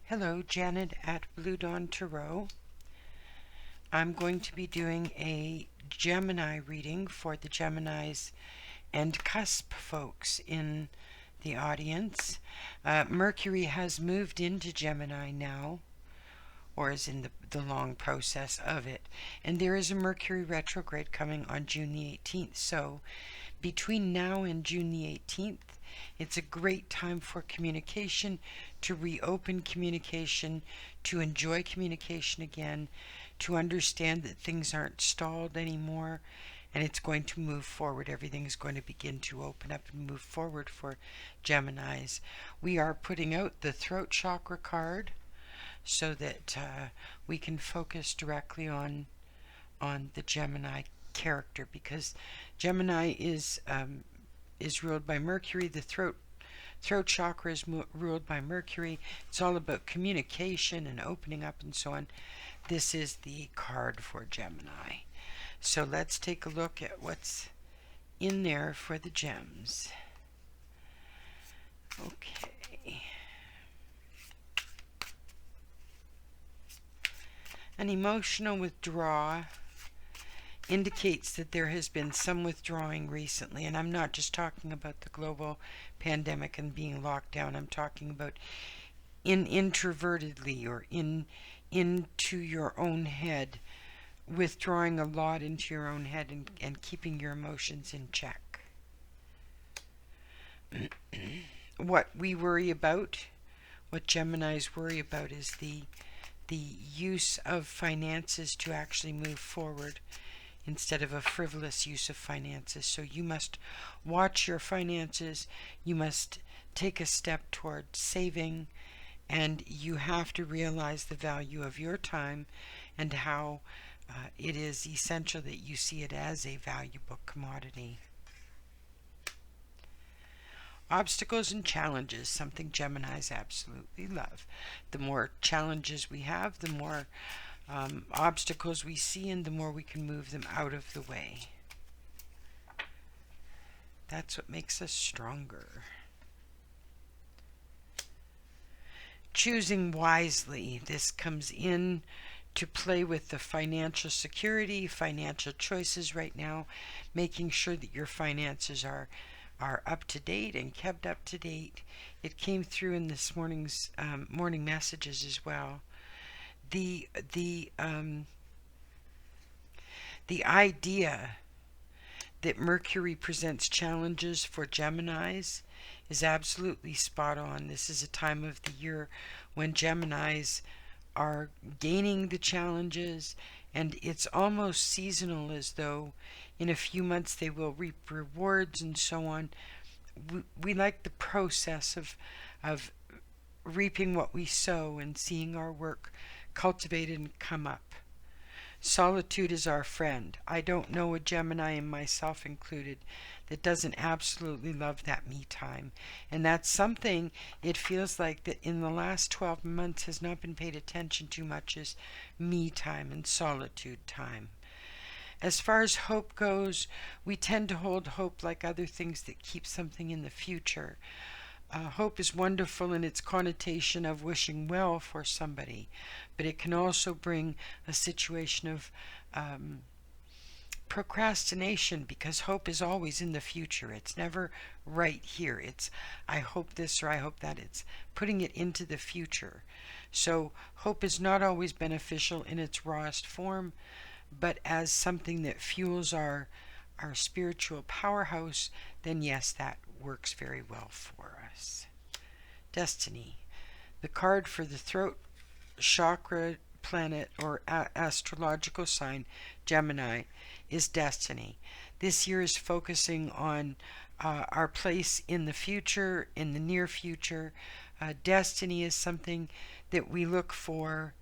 Hello, Janet at Blue Dawn Tarot. I'm going to be doing a Gemini reading for the Geminis and cusp folks in the audience. Mercury has moved into Gemini now, or is in the long process of it. And there is a Mercury Retrograde coming on June the 18th. So between now and June the 18th, it's a great time for communication, to reopen communication, to enjoy communication again, to understand that things aren't stalled anymore, and it's going to move forward. Everything is going to begin to open up and move forward for Geminis. We are putting out the throat chakra card so that we can focus directly on the Gemini character, because Gemini is ruled by Mercury. The throat chakra is ruled by Mercury. It's all about communication and opening up and so on. This is the card for Gemini. So let's take a look at what's in there for the gems. Okay. An emotional withdrawal indicates that there has been some withdrawing recently, and I'm not just talking about the global pandemic and being locked down. I'm talking about introvertedly or into your own head, withdrawing a lot into your own head and keeping your emotions in check. What we worry about, what Geminis worry about, is the use of finances to actually move forward, instead of a frivolous use of finances. So you must watch your finances, you must take a step toward saving, and you have to realize the value of your time and how it is essential that you see it as a valuable commodity. Obstacles and challenges, something Geminis absolutely love. The more challenges we have, the more obstacles we see, and the more we can move them out of the way. That's what makes us stronger. Choosing wisely. This comes in to play with the financial security, financial choices right now, making sure that your finances are up to date and kept up to date. It came through in this morning's morning messages as well. The idea that Mercury presents challenges for Geminis is absolutely spot on. This is a time of the year when Geminis are gaining the challenges, and it's almost seasonal, as though in a few months they will reap rewards and so on. We like the process of reaping what we sow and seeing our work cultivated and come up. Solitude is our friend. I don't know a Gemini, and myself included, that doesn't absolutely love that me time. And that's something it feels like that in the last 12 months has not been paid attention to much, is me time and solitude time. As far as hope goes, we tend to hold hope like other things that keep something in the future. Hope is wonderful in its connotation of wishing well for somebody, but it can also bring a situation of procrastination, because hope is always in the future. It's never right here. It's I hope this or I hope that. It's putting it into the future. So hope is not always beneficial in its rawest form, but as something that fuels our spiritual powerhouse, then yes, that works very well for us. Destiny. The card for the throat chakra planet or astrological sign, Gemini, is destiny. This year is focusing on our place in the future, in the near future. Destiny is something that we look for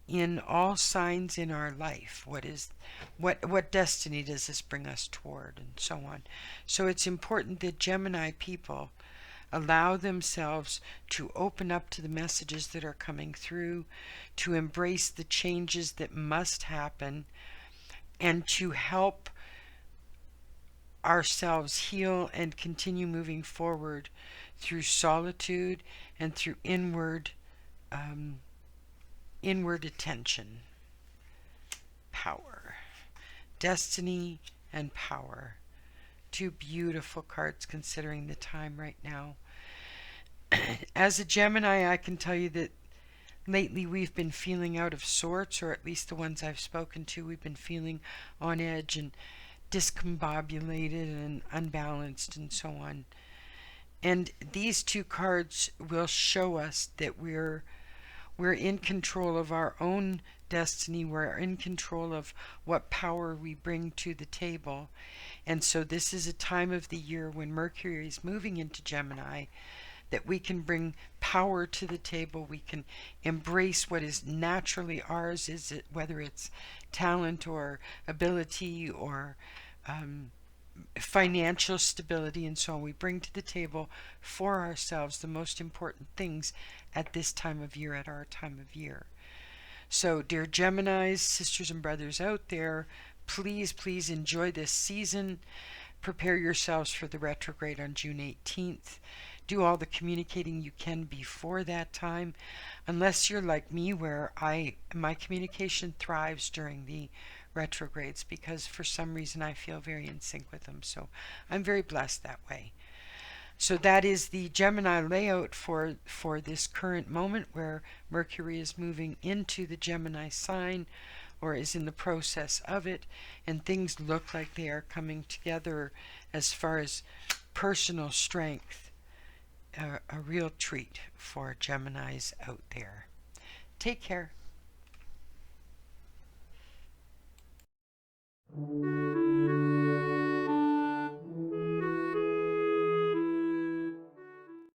in all signs in our life. What destiny does this bring us toward, and so on. So it's important that Gemini people allow themselves to open up to the messages that are coming through, to embrace the changes that must happen, and to help ourselves heal and continue moving forward through solitude and through inward attention. Power. Destiny and power. Two beautiful cards considering the time right now. As a Gemini, I can tell you that lately we've been feeling out of sorts, or at least the ones I've spoken to, we've been feeling on edge and discombobulated and unbalanced and so on. And these two cards will show us that we're in control of our own destiny. We're in control of what power we bring to the table. And so this is a time of the year when Mercury is moving into Gemini that we can bring power to the table. We can embrace what is naturally ours, whether it's talent or ability or financial stability and so on. We bring to the table for ourselves the most important things at this time of year, at our time of year. So, dear Geminis, sisters and brothers out there, please, please enjoy this season. Prepare yourselves for the retrograde on June 18th. Do all the communicating you can before that time, unless you're like me, where my communication thrives during the retrogrades, because for some reason I feel very in sync with them. So I'm very blessed that way. So that is the Gemini layout for this current moment, where Mercury is moving into the Gemini sign, or is in the process of it, and things look like they are coming together as far as personal strength. A real treat for Geminis out there. Take care.